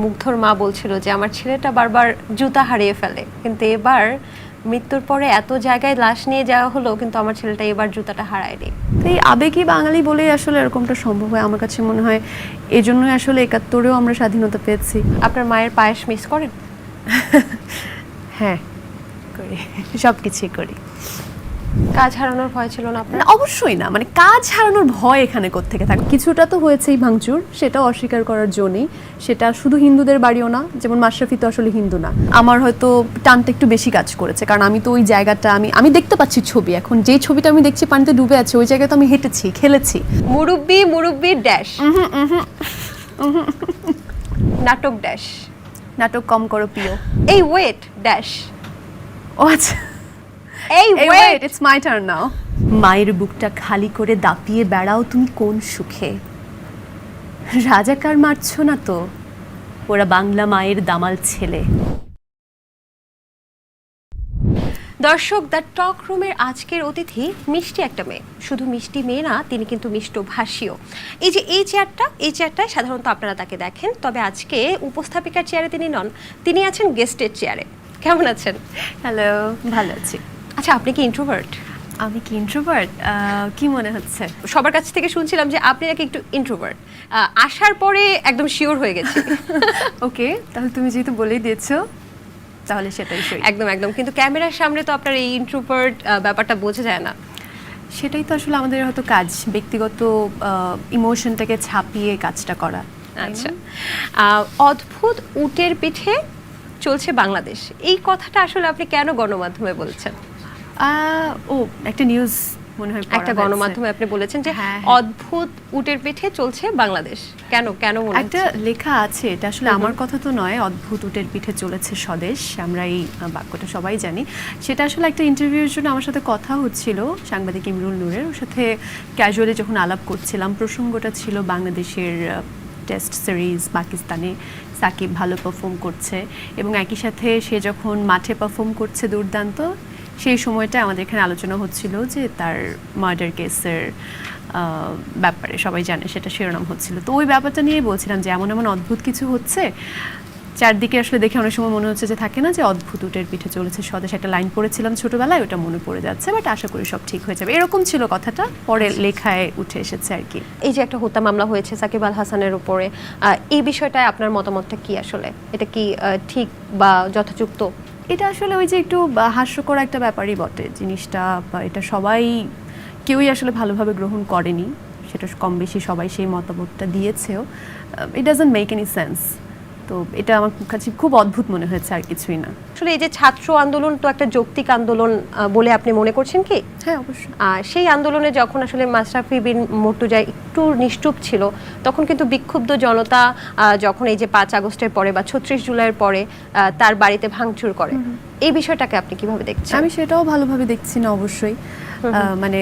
মুগ্ধর মা বলছিল যে আমার ছেলেটা বারবার জুতা হারিয়ে ফেলে, কিন্তু এবার মৃত্যুর পরে এত জায়গায় লাশ নিয়ে যাওয়া হলো, কিন্তু আমার ছেলেটা এবার জুতাটা হারায়নি। এই আবেগী বাঙালি বলেই আসলে এরকমটা সম্ভব হয় আমার কাছে মনে হয়। এজন্যই আসলে ৭১-এও আমরা স্বাধীনতা পেয়েছি। আপনার মায়ের পায়েস মিস করেন? হ্যাঁ করি, সব কিছুই করি। কাজ হারানোর ভয় ছিল না আপনার? না, অবশ্যই না, মানে কাজ হারানোর ভয় এখানে কোত্থেকে থাকে। কিছুটা তো হয়েছেই ভাঙচুর, সেটা অস্বীকার করার জন্যই। সেটা শুধু হিন্দুদের বাড়িও না, যেমন মাশরাফি তো আসলে হিন্দু না। আমার হয়তো টানটা একটু বেশি কাজ করেছে, কারণ আমি তো ওই জায়গাটা আমি দেখতে পাচ্ছি ছবি। এখন যে ছবিটা আমি দেখছি পানিতে ডুবে আছে, ওই জায়গায় তো আমি হেঁটেছি, খেলেছি। মুরব্বি মুরব্বি ড্যাশ, নাটক ড্যাশ, নাটক কম করো প্রিয়। এই ওয়েট ড্যাশ। ও আচ্ছা, এই wait, it's my turn now. মায়ের বুকটা খালি করে দাপিয়ে বেড়াও তুমি কোন সুখে, রাজাকার মারছো না তো, ওরা বাংলা মায়ের দামাল ছেলে। দর্শক, দ্য টক রুমের আজকের অতিথি মিষ্টি একটা মেয়ে। শুধু মিষ্টি মেয়ে না, তিনি কিন্তু মিষ্টভাষীও। এই চেয়ারটায় সাধারণত আপনারা তাকে দেখেন, তবে আজকে উপস্থাপিকার চেয়ারে তিনি নন, তিনি আছেন গেস্টের চেয়ারে। কেমন আছেন? হ্যালো, ভালো আছি। আচ্ছা, আপনি কি ইন্ট্রোভার্ট? আমি কি ইন্ট্রোভার্ট? কি মনে হচ্ছে? সবার কাছ থেকে শুনছিলাম যে আপনি নাকি একটু ইন্ট্রোভার্ট। আসার পরে একদম শিওর হয়ে গেছি। ওকে, তাহলে তুমি যেহেতু বলেই দিয়েছো তাহলে সেটাই সই। একদম একদম, কিন্তু ক্যামেরার সামনে তো আপনার এই ইন্ট্রোভার্ট ব্যাপারটা বোঝা যায় না। সেটাই তো আসলে আমাদের হয়তো কাজ, ব্যক্তিগত ইমোশনটাকে ছাপিয়ে কাজটা করা। আচ্ছা, অদ্ভুত উটের পিঠে চলছে বাংলাদেশ, এই কথাটা আসলে আপনি কেন গণমাধ্যমে বলছেন? ও একটা নিউজ মনে হয় একটা গণমাধ্যমে আপনি বলেছেন যে অদ্ভুত উটের পিঠে চলছে বাংলাদেশ। কেন কেন মনে একটা লেখা আছে, এটা আসলে আমার কথা তো নয়। অদ্ভুত উটের পিঠে চলেছে স্বদেশ, আমরা এই বাক্যটা সবাই জানি। সেটা আসলে একটা ইন্টারভিউর জন্য আমার সাথে কথা হচ্ছিল সাংবাদিক ইমরুল নূরের, ওর সাথে ক্যাজুয়ালি যখন আলাপ করছিলাম, প্রসঙ্গটা ছিল বাংলাদেশের টেস্ট সিরিজ পাকিস্তানে সাকিব ভালো পারফর্ম করছে, এবং একই সাথে সে যখন মাঠে পারফর্ম করছে দুর্দান্ত, সেই সময়টা আমাদের এখানে আলোচনা হচ্ছিল যে তার মার্ডার কেসের ব্যাপারে, সবাই জানে সেটা শিরোনাম হচ্ছিল। তো ওই ব্যাপারটা নিয়েই বলছিলাম যে এমন এমন অদ্ভুত কিছু হচ্ছে চারদিকে, আসলে দেখে অনেক সময় মনে হচ্ছে যে থাকে না যে অদ্ভুত উটের পিঠে চলেছে স্বদেশ, একটা লাইন পড়েছিলাম ছোটবেলায়, ওটা মনে পড়ে যাচ্ছে। বাট আশা করি সব ঠিক হয়ে যাবে, এরকম ছিল কথাটা, পরে লেখায় উঠে এসেছে আর কি। এই যে একটা হত্যা মামলা হয়েছে সাকিব আল হাসানের উপরে, এই বিষয়টায় আপনার মতামতটা কি? আসলে এটা কি ঠিক বা যথাযুক্ত? এটা আসলে ওই যে একটু হাস্যকর একটা ব্যাপারই বটে জিনিসটা, বা এটা সবাই কেউই আসলে ভালোভাবে গ্রহণ করেনি, সেটা কম বেশি সবাই সেই মতামতটা দিয়েছেও। It doesn't make any sense. তো এটা আমার কাছে খুব অদ্ভুত মনে হয়েছে, আর কিছুই না। আসলে এই যে ছাত্র আন্দোলন তো একটা যৌক্তিক আন্দোলন বলে আপনি মনে করছেন কি? হ্যাঁ, অবশ্যই। সেই আন্দোলনে যখন আসলে মাশরাফি বিন মুর্তজা একটু নিশ্চুপ ছিল, তখন কিন্তু বিক্ষুব্ধ জনতা যখন এই যে ৫ আগস্টের পরে বা ৩৬ জুলাইয়ের পরে তার বাড়িতে ভাঙচুর করে, এই বিষয়টাকে আপনি কিভাবে দেখছেন? আমি সেটাও ভালোভাবে দেখছি না অবশ্যই। মানে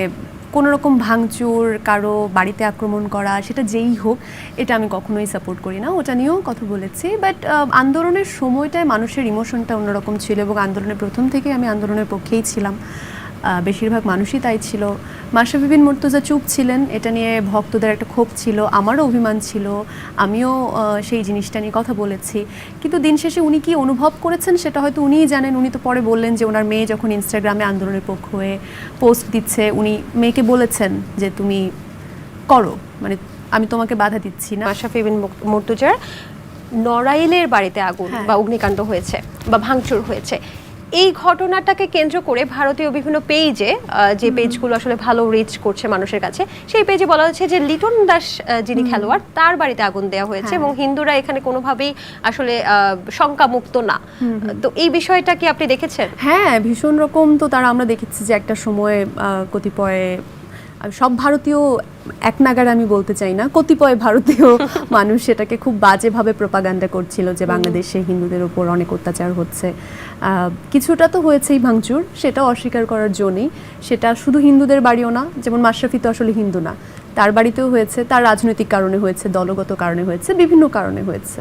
কোনো রকম ভাঙচুর, কারো বাড়িতে আক্রমণ করা, সেটা যেই হোক, এটা আমি কখনোই সাপোর্ট করি না, ওটা নিয়েও কথা বলেছি। বাট আন্দোলনের সময়টায় মানুষের ইমোশনটা অন্যরকম ছিল, এবং আন্দোলনের প্রথম থেকে আমি আন্দোলনের পক্ষেই ছিলাম, বেশিরভাগ মানুষই তাই ছিল। মাশরাফি বিন মুর্তজা চুপ ছিলেন, এটা নিয়ে ভক্তদের একটা ক্ষোভ ছিল, আমারও অভিমান ছিল, আমিও সেই জিনিসটা নিয়ে কথা বলেছি। কিন্তু দিন শেষে উনি কি অনুভব করেছেন সেটা হয়তো উনিই জানেন। উনি তো পরে বললেন যে ওনার মেয়ে যখন ইনস্টাগ্রামে আন্দোলনের পক্ষ হয়ে পোস্ট দিচ্ছে, উনি মেয়েকে বলেছেন যে তুমি করো, মানে আমি তোমাকে বাধা দিচ্ছি না। মাশরাফি বিন মুর্তজার নড়াইলের বাড়িতে আগুন বা অগ্নিকাণ্ড হয়েছে বা ভাঙচুর হয়েছে, এই ঘটনাটাকে কেন্দ্র করে ভারতীয় বিভিন্ন পেজে, যে পেজগুলো আসলে ভালো রিচ করছে মানুষের কাছে, সেই পেজে বলা হচ্ছে যে লিটন দাস যিনি খেলোয়াড়, তার বাড়িতে আগুন দেওয়া হয়েছে, এবং হিন্দুরা এখানে কোনোভাবেই আসলে শঙ্কামুক্ত না। তো এই বিষয়টা কি আপনি দেখেছেন? হ্যাঁ, ভীষণ রকম। তো তারা, আমরা দেখেছি যে একটা সময়ে কতিপয়, সব ভারতীয় এক নাগারে আমি বলতে চাই না, কতিপয় ভারতীয় মানুষ সেটাকে খুব বাজেভাবে প্রোপাগান্ডা করছিল যে বাংলাদেশে হিন্দুদের উপর অনেক অত্যাচার হচ্ছে। কিছুটা তো হয়েছেই ভাঙচুর, সেটা অস্বীকার করার জন্যই। সেটা শুধু হিন্দুদের বাড়িও না, যেমন মাশরাফি তো আসলে হিন্দু না, তার বাড়িতেও হয়েছে, তার রাজনৈতিক কারণে হয়েছে, দলগত কারণে হয়েছে, বিভিন্ন কারণে হয়েছে।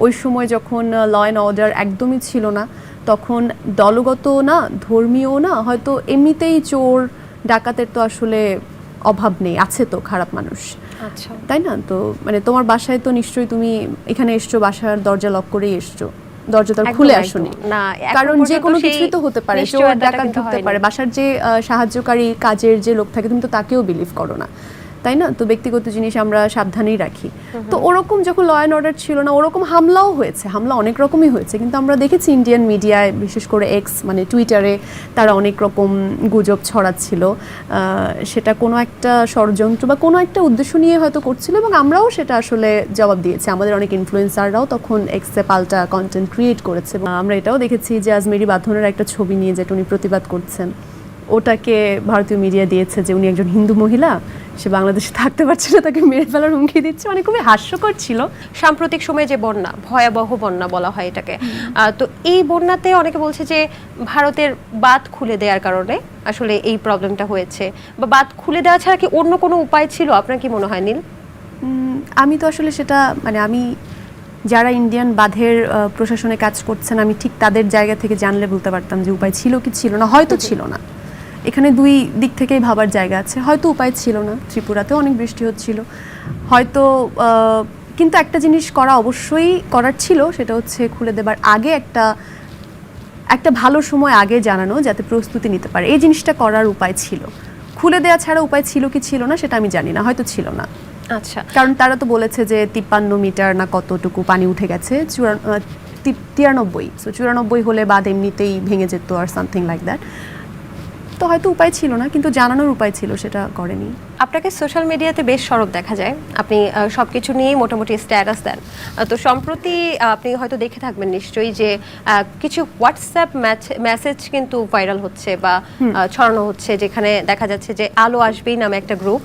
ওই সময় যখন ল অ্যান্ড অর্ডার একদমই ছিল না, তখন দলগত না, ধর্মীয় না, হয়তো এমনিতেই চোর ডাকাতের তো আসলে অভাব নেই, আছে তো খারাপ মানুষ। আচ্ছা, তাই না? তো মানে তোমার বাসায় তো নিশ্চয়ই তুমি এখানে এসছো, বাসার দরজা লক করেই এসছো, দরজা তো আর খুলে আসোনি। না, কারণ যে কোনো কিছুই তো হতে পারে, চোর ডাকাত ঢুকতে পারে, বাসার যে সাহায্যকারী কাজের যে লোক থাকে তুমি তো তাকেও বিলিভ করো না, তাই না? তো ব্যক্তিগত জিনিস আমরা সাবধানেই রাখি। তো ওরকম যখন ল অ্যান্ড অর্ডার ছিল না, ওরকম হামলাও হয়েছে, হামলা অনেক রকমই হয়েছে, কিন্তু আমরা দেখেছি ইন্ডিয়ান মিডিয়ায়, বিশেষ করে এক্স মানে টুইটারে তারা অনেক রকম গুজব ছড়াচ্ছিল, সেটা কোনো একটা ষড়যন্ত্র বা কোনো একটা উদ্দেশ্য নিয়ে হয়তো করছিল, এবং আমরাও সেটা আসলে জবাব দিয়েছি। আমাদের অনেক ইনফ্লুয়েন্সাররাও তখন এক্সে পাল্টা কন্টেন্ট ক্রিয়েট করেছে। আমরা এটাও দেখেছি যে আজমেরি বাঁধনের একটা ছবি নিয়ে যেটা উনি প্রতিবাদ করছেন, ওটাকে ভারতীয় মিডিয়া দিয়েছে যে উনি একজন হিন্দু মহিলা, সে বাংলাদেশে থাকতে পারছে না, তাকে মেরে ফেলার হুমকি দিচ্ছে। মানে খুবই হাস্যকর ছিল। সাম্প্রতিক সময়ে যে বন্যা, ভয়াবহ বন্যা বলা হয় এটাকে, তো এই বন্যাতে অনেকে বলছে যে ভারতের বাঁধ খুলে দেওয়ার কারণে আসলে এই প্রবলেমটা হয়েছে, বা বাঁধ খুলে দেওয়া ছাড়া কি অন্য কোনো উপায় ছিল? আপনার কি মনে হয় নীল? আমি তো আসলে সেটা মানে আমি যারা ইন্ডিয়ান বাঁধের প্রশাসনে কাজ করছেন, আমি ঠিক তাদের জায়গা থেকে জানলে বলতে পারতাম যে উপায় ছিল কি ছিল না। হয়তো ছিল না, এখানে দুই দিক থেকেই ভাবার জায়গা আছে। হয়তো উপায় ছিল না, ত্রিপুরাতেও অনেক বৃষ্টি হচ্ছিল হয়তো, কিন্তু একটা জিনিস করা অবশ্যই করার ছিল, সেটা হচ্ছে খুলে দেবার আগে একটা ভালো সময় আগে জানানো, যাতে প্রস্তুতি নিতে পারে। এই জিনিসটা করার উপায় ছিল। খুলে দেওয়া ছাড়া উপায় ছিল কি ছিল না সেটা আমি জানি না, হয়তো ছিল না। আচ্ছা, কারণ তারা তো বলেছে যে 53 মিটার না কতটুকু পানি উঠে গেছে, 93, সো 94 হলে বাঁধ এমনিতেই ভেঙে যেত আর সামথিং লাইক দ্যাট। তো হয়তো উপায় ছিল না, কিন্তু জানানোর উপায় ছিল, সেটা করেনি। আপনাকে সোশ্যাল মিডিয়াতে বেশ সরব দেখা যায়, আপনি সবকিছু নিয়েই মোটামুটি স্ট্যাটাস দেন। তো সম্প্রতি আপনি হয়তো দেখে থাকবেন নিশ্চয়ই যে কিছু হোয়াটসঅ্যাপ মেসেজ কিন্তু ভাইরাল হচ্ছে বা ছড়ানো হচ্ছে, যেখানে দেখা যাচ্ছে যে আলো আসবেই নামে একটা গ্রুপ।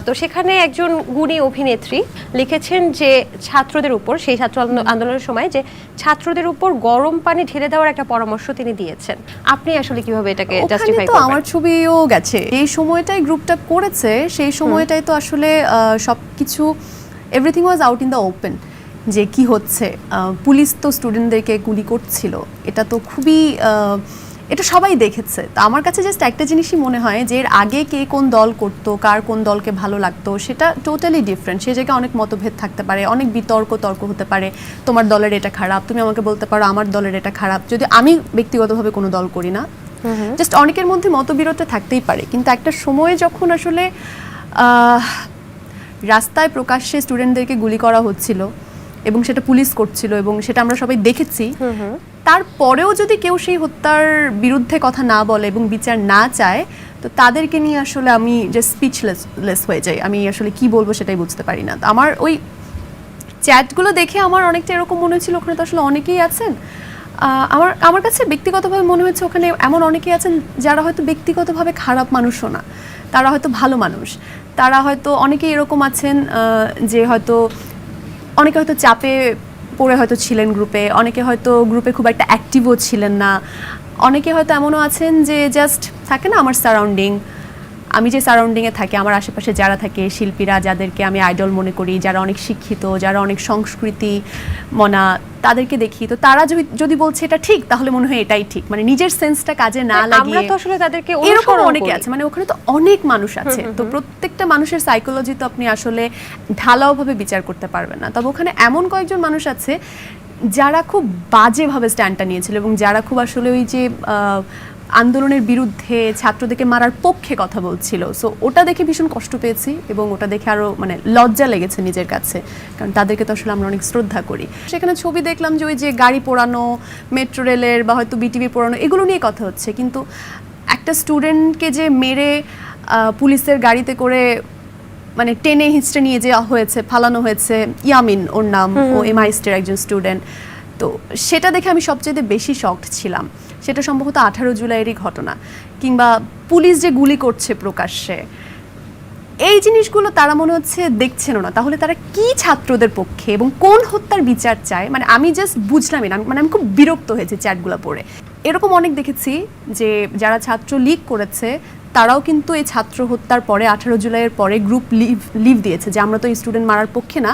তো সেখানে একজন গুণী অভিনেত্রী লিখেছেন যে ছাত্রদের উপর, সেই ছাত্র আন্দোলনের সময় যে ছাত্রদের উপর গরম পানি ঢেলে দেওয়ার একটা পরামর্শ তিনি দিয়েছেন। আপনি আসলে কিভাবে এটাকে জাস্টিফাই করবেন? আমার ছবিও গেছে, এই সময়টাই গ্রুপটা করেছে, সেই সময়টাই তো আসলে সবকিছু everything was out in the open, যে কি হচ্ছে। পুলিশ তো স্টুডেন্টদেরকে গুলি করছিল, এটা তো খুবই এটা সবাই দেখেছে। তো আমার কাছে জাস্ট একটা জিনিসই মনে হয় যে এর আগে কে কোন দল করতো, কার কোন দলকে ভালো লাগতো, সেটা টোটালি ডিফারেন্ট। সে জায়গায় অনেক মতভেদ থাকতে পারে, অনেক তর্ক হতে পারে। তোমার দলের এটা খারাপ, তুমি আমাকে বলতে পারো আমার দলের এটা খারাপ, যদি আমি ব্যক্তিগতভাবে কোনো দল করি না। জাস্ট অনেকের মধ্যে মতবিরোধ থাকতেই পারে, কিন্তু একটা সময়ে যখন আসলে রাস্তায় প্রকাশ্যে স্টুডেন্টদেরকে গুলি করা হচ্ছিল এবং সেটা পুলিশ করছিল এবং সেটা আমরা সবাই দেখেছি, তারপরেও যদি কেউ সেই হত্যার বিরুদ্ধে কথা না বলে এবং বিচার না চায়, তো তাদেরকে নিয়ে আসলে আমি যে স্পিচলেস হয়ে যাই। আমি আসলে কি বলবো সেটাই বুঝতে পারি না। আমার ওই চ্যাটগুলো দেখে আমার অনেকটা এরকম মনে হচ্ছিল ওখানে তো আসলে অনেকেই আছেন, আমার কাছে ব্যক্তিগতভাবে মনে হচ্ছে ওখানে এমন অনেকেই আছেন যারা হয়তো ব্যক্তিগতভাবে খারাপ মানুষও না, তারা হয়তো ভালো মানুষ। তারা হয়তো অনেকেই এরকম আছেন যে হয়তো অনেকে হয়তো চাপে পড়ে হয়তো ছিলেন গ্রুপে, অনেকে হয়তো গ্রুপে খুব একটা অ্যাক্টিভও ছিলেন না, অনেকে হয়তো এমনও আছেন যে জাস্ট থাকে না আমার সারাউন্ডিং, আমি যে সারাউন্ডিংয়ে থাকি, আমার আশেপাশে যারা থাকে, শিল্পীরা যাদেরকে আমি আইডল মনে করি, যারা অনেক শিক্ষিত, যারা অনেক সংস্কৃতি মনা, তাদেরকে দেখি, তো তারা যদি বলছে এটা ঠিক, তাহলে মনে হয় এটাই ঠিক। মানে নিজের সেন্সটা কাজে না লাগিয়ে আমরা তো আসলে তাদেরকে এরকম অনেকে আছে, মানে ওখানে তো অনেক মানুষ আছে, তো প্রত্যেকটা মানুষের সাইকোলজি তো আপনি আসলে ঢালাওভাবে বিচার করতে পারবেন না। তবে ওখানে এমন কয়েকজন মানুষ আছে যারা খুব বাজেভাবে স্ট্যান্ডটা নিয়েছিল এবং যারা খুব আসলে ওই যে আন্দোলনের বিরুদ্ধে ছাত্রদেরকে মারার পক্ষে কথা বলছিল। সো ওটা দেখে ভীষণ কষ্ট পেয়েছি এবং ওটা দেখে আরও মানে লজ্জা লেগেছে নিজের কাছে, কারণ তাদেরকে তো আসলে আমরা অনেক শ্রদ্ধা করি। সেখানে ছবি দেখলাম যে ওই যে গাড়ি পোড়ানো, মেট্রো রেলের বা হয়তো বিটিভি পোড়ানো, এগুলো নিয়ে কথা হচ্ছে, কিন্তু একটা স্টুডেন্টকে যে মেরে পুলিশের গাড়িতে করে মানে টেনে হিঁচড়ে নিয়ে যাওয়া হয়েছে, ফালানো হয়েছে, ইয়ামিন ওর নাম, ও এমআইএসটির একজন স্টুডেন্ট, তো সেটা দেখে আমি সবচেয়ে বেশি শকড ছিলাম। সেটা সম্ভবত 18 জুলাইয়েরই ঘটনা। কিংবা পুলিশ যে গুলি করছে প্রকাশ্যে, এই জিনিসগুলো তারা মনে হচ্ছে দেখছেনও না। তাহলে তারা কি ছাত্রদের পক্ষে এবং কোন হত্যার বিচার চায়, মানে আমি জাস্ট বুঝলামই না। মানে আমি খুব বিরক্ত হয়েছি চ্যাটগুলো পড়ে। এরকম অনেক দেখেছি যে যারা ছাত্র লীগ করেছে তারাও কিন্তু এই ছাত্র হত্যার পরে 18 জুলাইয়ের পরে গ্রুপ লিভ দিয়েছে যে আমরা তো এই স্টুডেন্ট মারার পক্ষে না।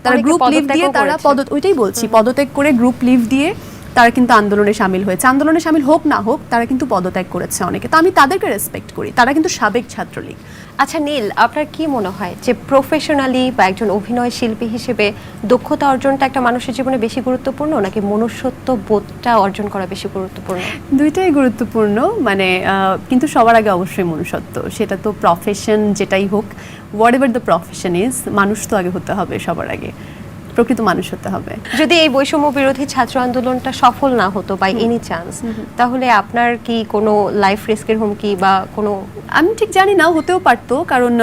তারা গ্রুপ লিভ দিয়ে তারা ওইটাই বলছি, পদত্যাগ করে গ্রুপ লিভ দিয়ে তারা কিন্তু আন্দোলনে সামিল হয়েছে। আন্দোলনে সামিল হোক না হোক, তারা কিন্তু পদত্যাগ করেছে অনেকে। তো আমি তাদেরকে রেসপেক্ট করি, তারা কিন্তু সাবেক ছাত্রলীগ। আচ্ছা নীল, আপনার কি মনে হয় যে প্রফেশনালি বা একজন অভিনয় শিল্পী হিসেবে দক্ষতা অর্জনটা একটা মানুষের জীবনে বেশি গুরুত্বপূর্ণ নাকি মনুষ্যত্ব বোধটা অর্জন করা বেশি গুরুত্বপূর্ণ? দুইটাই গুরুত্বপূর্ণ, মানে কিন্তু সবার আগে অবশ্যই মনুষ্যত্ব। সেটা তো প্রফেশন যেটাই হোক, what ever the profession is, মানুষ তো আগে হতে হবে, সবার আগে প্রকৃত মানুষ হতে হবে। যদি এই বৈষম্য বিরোধী ছাত্র আন্দোলনটা সফল না হতো বাই এনি চান্স, তাহলে আপনার কি কোনো লাইফ রিস্কের হুমকি বা কোনো? আমি ঠিক জানি না, হতেও পারতো, কারণ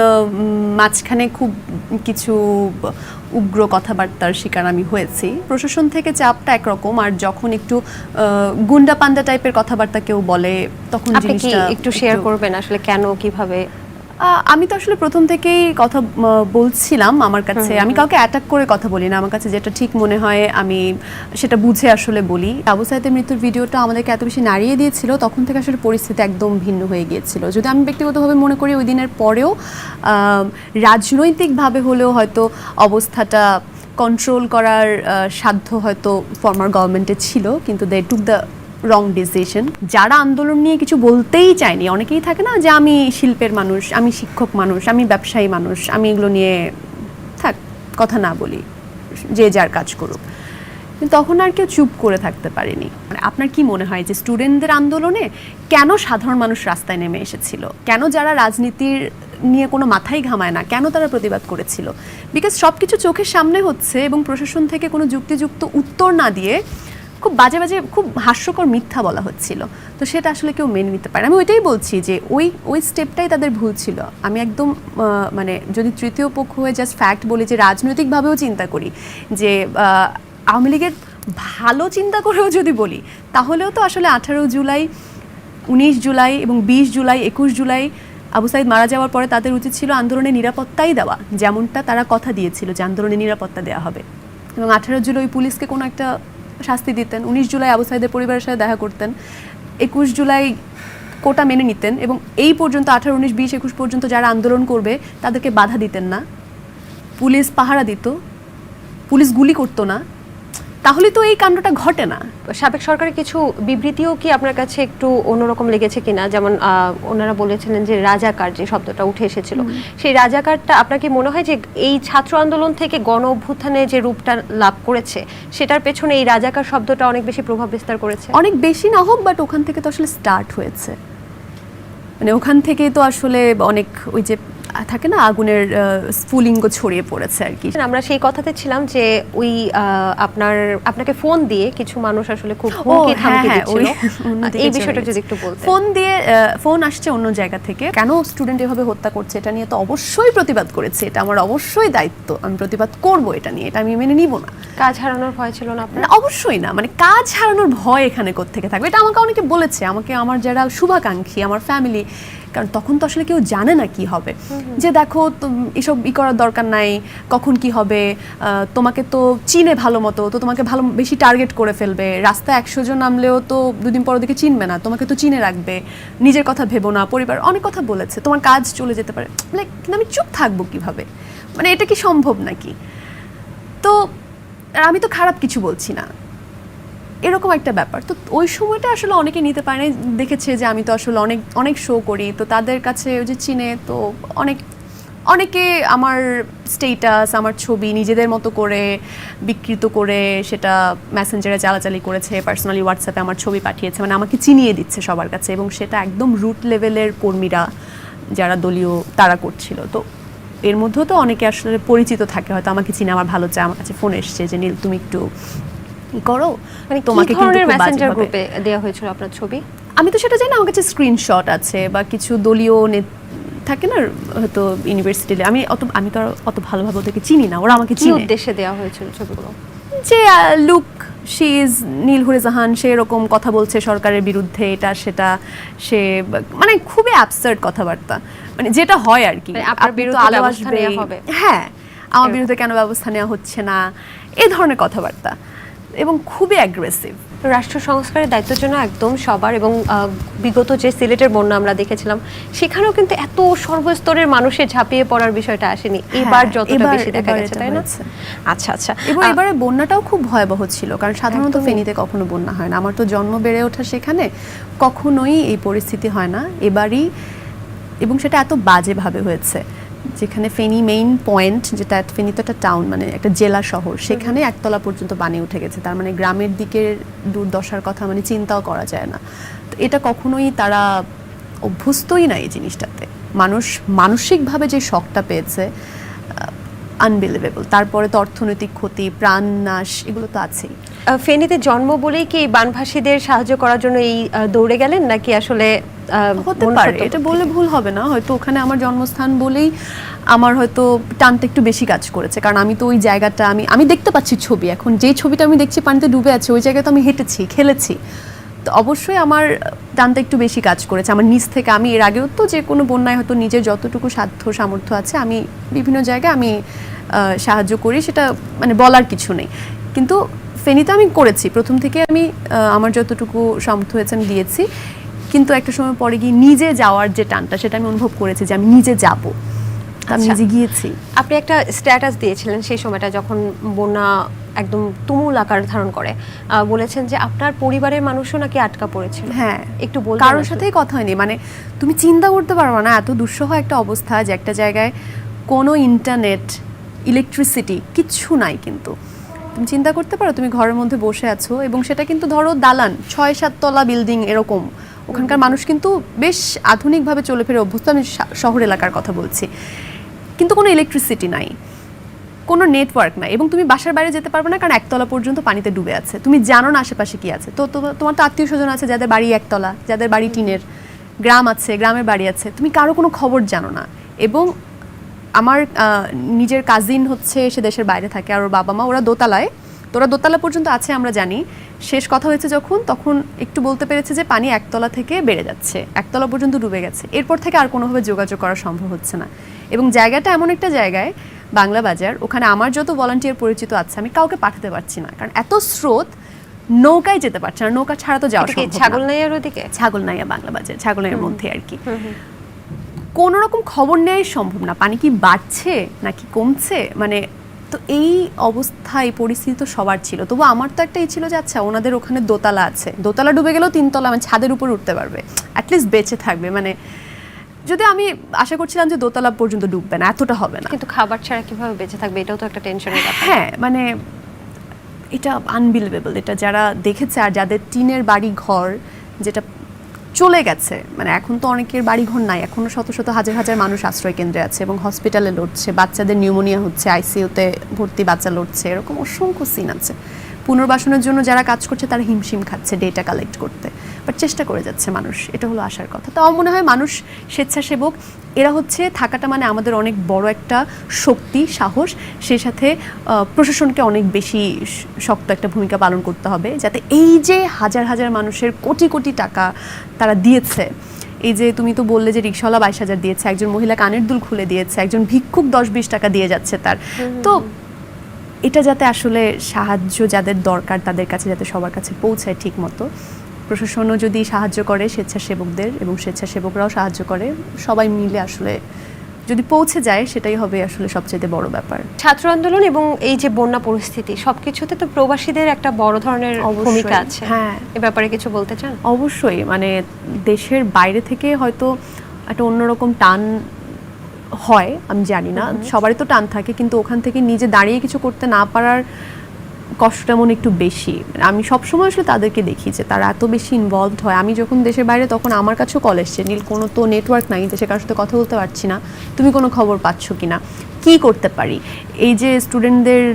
মাঝখানে খুব কিছু উগ্র কথাবার্তার শিকার আমি হয়েছি। প্রশাসন থেকে চাপটা একরকম, আর যখন একটু গুন্ডা পান্ডা টাইপের কথাবার্তা কেউ বলে তখন আপনি কি জিনিসটা একটু শেয়ার করবেন আসলে কেন, কিভাবে? আমি তো আসলে প্রথম থেকেই কথা বলছিলাম আমার কাছে, আমি কাউকে অ্যাটাক করে কথা বলি না, আমার কাছে যেটা ঠিক মনে হয় আমি সেটা বুঝে আসলে বলি। আবু সাইদের মৃত্যুর ভিডিওটা আমাদেরকে এত বেশি নাড়িয়ে দিয়েছিল, তখন থেকে আসলে পরিস্থিতি একদম ভিন্ন হয়ে গিয়েছিল। যদি আমি ব্যক্তিগতভাবে মনে করি ওই দিনের পরেও রাজনৈতিকভাবে হলেও হয়তো অবস্থাটা কন্ট্রোল করার সাধ্য হয়তো ফর্মার গভর্নমেন্টে ছিল, কিন্তু দে টুক দ্য রং ডিসিশন। যারা আন্দোলন নিয়ে কিছু বলতেই চায়নি, অনেকেই থাকে না যে আমি শিল্পের মানুষ, আমি শিক্ষক মানুষ, আমি ব্যবসায়ী মানুষ, আমি এগুলো নিয়ে থাক কথা না বলি, যে যার কাজ করুক, কিন্তু তখন আর কেউ চুপ করে থাকতে পারেনি। মানে আপনার কি মনে হয় যে স্টুডেন্টদের আন্দোলনে কেন সাধারণ মানুষ রাস্তায় নেমে এসেছিল? কেন যারা রাজনীতির নিয়ে কোনো মাথাই ঘামায় না, কেন তারা প্রতিবাদ করেছিল? বিকজ সব কিছু চোখের সামনে হচ্ছে এবং প্রশাসন থেকে কোনো যুক্তিযুক্ত উত্তর না দিয়ে খুব বাজে বাজে, খুব হাস্যকর মিথ্যা বলা হচ্ছিল। তো সেটা আসলে কেউ মেনে নিতে পারে। আমি ওইটাই বলছি যে ওই স্টেপটাই তাদের ভুল ছিল। আমি একদম মানে যদি তৃতীয় পক্ষ হয়ে জাস্ট ফ্যাক্ট বলি, যে রাজনৈতিকভাবেও চিন্তা করি, যে আওয়ামী লীগের ভালো চিন্তা করেও যদি বলি, তাহলেও তো আসলে 18 জুলাই, 19 জুলাই এবং 20 জুলাই, 21 জুলাই আবু সাইদ মারা যাওয়ার পরে তাদের উচিত ছিল আন্দোলনের নিরাপত্তাই দেওয়া, যেমনটা তারা কথা দিয়েছিল যে আন্দোলনের নিরাপত্তা দেওয়া হবে। এবং 18 জুলাই পুলিশকে কোনো একটা শাস্তি দিতেন, 19 জুলাই আবু সাইদের পরিবারের সাথে দেখা করতেন, 21 জুলাই কোটা মেনে নিতেন, এবং এই পর্যন্ত 18, 19, 20, 21 পর্যন্ত যারা আন্দোলন করবে তাদেরকে বাধা দিতেন না, পুলিশ পাহারা দিত, পুলিশ গুলি করতো না, তাহলে তো এই কাণ্ডটা ঘটে না। সাবেক সরকারের কিছু বিবৃতিও কি আপনার কাছে একটু অন্যরকম লেগেছে কিনা? যেমন ওনারা বলেছিলেন যে রাজাকার, যে শব্দটা উঠে এসেছিল, সেই রাজাকারটা আপনার কি মনে হয় যে এই ছাত্র আন্দোলন থেকে গণ অভ্যুত্থানে যে রূপটা লাভ করেছে সেটার পেছনে এই রাজাকার শব্দটা অনেক বেশি প্রভাব বিস্তার করেছে? অনেক বেশি না হোক, বাট ওখান থেকে তো আসলে স্টার্ট হয়েছে। মানে ওখান থেকেই তো আসলে অনেক ওই যে থাকে না আগুনের স্ফুলিঙ্গ ছড়িয়ে পড়েছে আর কি। আমরা সেই কথাতে ছিলাম যে ওই আপনাকে ফোন দিয়ে কিছু মানুষ আসলে খুব হুমকি ধামকি দিচ্ছিল, এই বিষয়টা যদি একটু বলতেন। ফোন আসছে অন্য জায়গা থেকে, কেন স্টুডেন্ট এভাবে হত্যা করছে এটা নিয়ে তো অবশ্যই প্রতিবাদ করেছে, এটা আমার অবশ্যই দায়িত্ব, আমি প্রতিবাদ করব এটা নিয়ে, এটা আমি মেনে নিব না। কাজ হারানোর ভয় ছিল না আপনার? অবশ্যই না, মানে কাজ হারানোর ভয় এখানে কোত্থেকে থাকবে? এটা আমাকে অনেকে বলেছে, আমাকে আমার যারা শুভাকাঙ্ক্ষী, আমার ফ্যামিলি, কারণ তখন তো আসলে কেউ জানে না কি হবে, যে দেখো এসব করার দরকার নাই, কখন কি হবে, তোমাকে তো চিনে ভালো মতো, তো তোমাকে ভালো বেশি টার্গেট করে ফেলবে, রাস্তায় 100 জন নামলেও তো দুদিন পর ওদিকে চিনবে না, তোমাকে তো চিনে রাখবে, নিজের কথা ভেবো না, পরিবার, অনেক কথা বলেছে, তোমার কাজ চলে যেতে পারে। কিন্তু আমি চুপ থাকবো কিভাবে? মানে এটা কি সম্ভব নাকি? তো আমি তো খারাপ কিছু বলছি না, এরকম একটা ব্যাপার। তো ওই সময়টা আসলে অনেকে নিতে পারে না, দেখেছে যে আমি তো আসলে অনেক শো করি, তো তাদের কাছে ওই যে চিনে, তো অনেকে আমার স্টেটাস, আমার ছবি নিজেদের মতো করে বিকৃত করে সেটা মেসেঞ্জারে চালাচালি করেছে, পার্সোনালি হোয়াটসঅ্যাপে আমার ছবি পাঠিয়েছে, মানে আমাকে চিনিয়ে দিচ্ছে সবার কাছে, এবং সেটা একদম রুট লেভেলের কর্মীরা যারা দলীয় তারা করছিল। তো এর মধ্যেও তো অনেকে আসলে পরিচিত থাকে, হয়তো আমাকে চিনে, আমার ভালো চায়, আমার কাছে ফোন এসছে যে নীল তুমি একটু করো, মানে তোমাকে কিন্তু মেসেঞ্জার গ্রুপে দেওয়া হয়েছিল আপনার ছবি? আমি তো সেটা জানি না, আমার কাছে স্ক্রিনশট আছে বা কিছু দলীয় থাকে না হয়তো ইউনিভার্সিটিতে, আমি তো অত ভালোভাবে ওদেরকে চিনি না, ওরা আমাকে চিনে। কি উদ্দেশ্যে দেওয়া হয়েছিল ছবিগুলো? যে লুক শি ইজ নীল হুরে জাহান, সে এরকম কথা বলছে সরকারের বিরুদ্ধে, এটা সেটা, সে মানে খুবই অ্যাবসার্ড কথাবার্তা, মানে যেটা হয় আর কি, আপনার বিরুদ্ধে ব্যবস্থা নেওয়া হবে, হ্যাঁ আমার বিরুদ্ধে কেন ব্যবস্থা নেওয়া হচ্ছে না, এই ধরনের কথাবার্তা, এবং খুবই অ্যাগ্রেসিভ। রাষ্ট্র সংস্কারের দায়িত্বের জন্য একদম সবার, এবং বিগত যে সিলেটের বন্যা আমরা দেখেছিলাম সেখানেও কিন্তু এত সর্বস্তরের মানুষের ঝাঁপিয়ে পড়ার বিষয়টা আসেনি, এবার যতটা বেশি দেখা গেছে, তাই না? আচ্ছা আচ্ছা। এবং এবারে বন্যাটাও খুব ভয়াবহ ছিল, কারণ সাধারণত ফেনীতে কখনো বন্যা হয় না, আমার তো জন্ম বেড়ে ওঠা সেখানে, কখনোই এই পরিস্থিতি হয় না। এবারই এবং সেটা এত বাজেভাবে হয়েছে, যেখানে ফেনী মেইন পয়েন্ট, যেটা ফেনী তো একটা টাউন, মানে একটা জেলা শহর, সেখানে একতলা পর্যন্ত পানি উঠে গেছে। তার মানে গ্রামের দিকের দুর্দশার কথা মানে চিন্তাও করা যায় না। তো এটা কখনোই তারা অভ্যস্তই না এই জিনিসটাতে। মানুষ মানসিকভাবে যে শকটা পেয়েছে আনবিলিভেবল। তারপরে তো অর্থনৈতিক ক্ষতি, প্রাণনাশ, এগুলো তো আছেই। ফেনীতে জন্ম বলেই কি বানভাসীদের সাহায্য করার জন্য এই দৌড়ে গেলেন, নাকি আসলে হতে পারে, এটা বললে ভুল হবে না। হয়তো ওখানে আমার জন্মস্থান বলেই আমার হয়তো টানটা একটু বেশি কাজ করেছে, কারণ আমি তো ওই জায়গাটা আমি দেখতে পাচ্ছি ছবি। এখন যে ছবিটা আমি দেখছি পানিতে ডুবে আছে, ওই জায়গায় তো আমি হেঁটেছি, খেলেছি, তো অবশ্যই আমার টানটা একটু বেশি কাজ করেছে আমার নিজ থেকে। আমি এর আগেও তো যে কোনো বন্যায় হয়তো নিজের যতটুকু সাধ্য সামর্থ্য আছে আমি বিভিন্ন জায়গায় আমি সাহায্য করি, সেটা মানে বলার কিছু নেই। কিন্তু ফেনীতে আমি করেছি প্রথম থেকে, আমি আমার যতটুকু সামর্থ্য হয়েছে আমি দিয়েছি। কিন্তু একটা সময় পরে গিয়ে নিজে যাওয়ার যে টানটা, সেটা আমি অনুভব করেছি যে আমি নিজে যাব, আমি নিজে গিয়েছি। আপনি একটা স্ট্যাটাস দিয়েছিলেন সেই সময়টা যখন বন্যা একদম তুমুল আকার ধারণ করে, বলেছেন যে আপনার পরিবারের মানুষও নাকি আটকা পড়েছিল। হ্যাঁ, একটু বলবেন? কারোর সাথেই কথা হয়নি, মানে তুমি চিন্তা করতে পারবে না এত দুঃসহ একটা অবস্থা, যে একটা জায়গায় কোনো ইন্টারনেট, ইলেকট্রিসিটি কিচ্ছু নাই। কিন্তু তুমি চিন্তা করতে পারো, তুমি ঘরের মধ্যে বসে আছো, এবং সেটা কিন্তু ধরো দালান, 6-7 তলা বিল্ডিং এরকম। ওখানকার মানুষ কিন্তু বেশ আধুনিকভাবে চলে ফিরে অভ্যস্ত, আমি শহর এলাকার কথা বলছি। কিন্তু কোনো ইলেকট্রিসিটি নাই, কোনো নেটওয়ার্ক নাই, এবং তুমি বাসার বাইরে যেতে পারবে না, কারণ একতলা পর্যন্ত পানিতে ডুবে আছে। তুমি জানো না আশেপাশে কি আছে। তো তোমার তো আত্মীয় স্বজন আছে যাদের বাড়ি একতলা, যাদের বাড়ি টিনের, গ্রাম আছে, গ্রামের বাড়ি আছে, তুমি কারো কোনো খবর জানো না। এবং আমার নিজের কাজিন হচ্ছে সে দেশের বাইরে থাকে, আর ওর বাবা মা ওরা দোতলায়, তো ওরা দোতলা পর্যন্ত আছে আমরা জানি। শেষ কথা হয়েছে যখন, তখন একটু বলতে পেরেছে যে পানি একতলা থেকে বেড়ে যাচ্ছে, একতলা পর্যন্ত ডুবে গেছে। এরপর থেকে আর কোনোভাবে যোগাযোগ করা সম্ভব হচ্ছে না। এবং জায়গাটা এমন একটা জায়গায়, বাংলা বাজার, ওখানে আমার যত ভলান্টিয়ার পরিচিত আছে আমি কাউকে পাঠাতে পারছি না, কারণ এত স্রোত, নৌকায় যেতে পারছে না, নৌকা ছাড়া তো যাওয়া সম্ভব না। ছাগলনাইয়ার ওদিকে, ছাগলনাইয়া বাংলা বাজার, ছাগলনাইয়ার মধ্যে আর কি। কোনো রকম খবর নেওয়াই সম্ভব না, পানি কি বাড়ছে নাকি কমছে, মানে তো এই অবস্থা, এই পরিস্থিতি তো সবার ছিল। তবু আমার তো একটা ছিল যে আচ্ছা ওনাদের ওখানে দোতলা আছে, দোতলা ডুবে গেলেও 3 তলা মানে ছাদের উপর উঠতে পারবে, অ্যাটলিস্ট বেঁচে থাকবে। মানে যদি আমি আশা করছিলাম যে দোতলা পর্যন্ত ডুববে না, এতটা হবে না। কিন্তু খাবার ছাড়া কিভাবে বেঁচে থাকবে, এটাও তো একটা টেনশনের ব্যাপার। হ্যাঁ, মানে এটা আনবিলিভেবল। এটা যারা দেখেছে, আর যাদের টিনের বাড়ি ঘর যেটা চলে গেছে, মানে এখন তো অনেকের বাড়ি ঘর নাই, এখনো শত শত হাজার হাজার মানুষ আশ্রয় কেন্দ্রে আছে এবং হসপিটালে লড়ছে, বাচ্চাদের নিউমোনিয়া হচ্ছে, আইসিইউতে ভর্তি বাচ্চা লড়ছে, এরকম অসংখ্য সিন আছে। পুনর্বাসনের জন্য যারা কাজ করছে তারা হিমশিম খাচ্ছে ডেটা কালেক্ট করতে, বাট চেষ্টা করে যাচ্ছে মানুষ, এটা হলো আশার কথা। তো আমার মনে হয় মানুষ, স্বেচ্ছাসেবক, এরা হচ্ছে থাকাটা মানে আমাদের অনেক বড় একটা শক্তি, সাহস। সেই সাথে প্রশাসনকে অনেক বেশি শক্ত একটা ভূমিকা পালন করতে হবে, যাতে এই যে হাজার হাজার মানুষের কোটি কোটি টাকা তারা দিয়েছে, এই যে তুমি তো বললে যে রিক্সাওয়ালা 22,000 দিয়েছে, একজন মহিলা কানের দুল খুলে দিয়েছে, একজন ভিক্ষুক 10-20 টাকা দিয়ে যাচ্ছে তার, তো এটা যাতে আসলে সাহায্য যাদের দরকার তাদের কাছে যাতে সবার কাছে পৌঁছায় ঠিক মতো। প্রশাসনও যদি সাহায্য করে স্বেচ্ছাসেবকদের, এবং স্বেচ্ছাসেবকরাও সাহায্য করে, সবাই মিলে আসলে যদি পৌঁছে যায়, সেটাই হবে আসলে সবচেয়ে বড় ব্যাপার। ছাত্র আন্দোলন এবং এই যে বন্যা পরিস্থিতি, সবকিছুতে তো প্রবাসীদের একটা বড় ধরনের ভূমিকা আছে। হ্যাঁ, এ ব্যাপারে কিছু বলতে চান? অবশ্যই, মানে দেশের বাইরে থেকে হয়তো একটা অন্যরকম টান হয়, আমি জানি না, সবারই তো টান থাকে, কিন্তু ওখান থেকে নিজে দাঁড়িয়ে কিছু করতে না পারার কষ্টটা মনে একটু বেশি। আমি সবসময় আসলে তাদেরকে দেখি যে তারা এত বেশি ইনভলভড হয়। আমি যখন দেশের বাইরে, তখন আমার কাছেও কল এসছে, নীল কোনো তো নেটওয়ার্ক নাই, দেশে কারোর সাথে কথা বলতে পারছি না, তুমি কোনো খবর পাচ্ছ কিনা, কি করতে পারি। এই যে স্টুডেন্টদের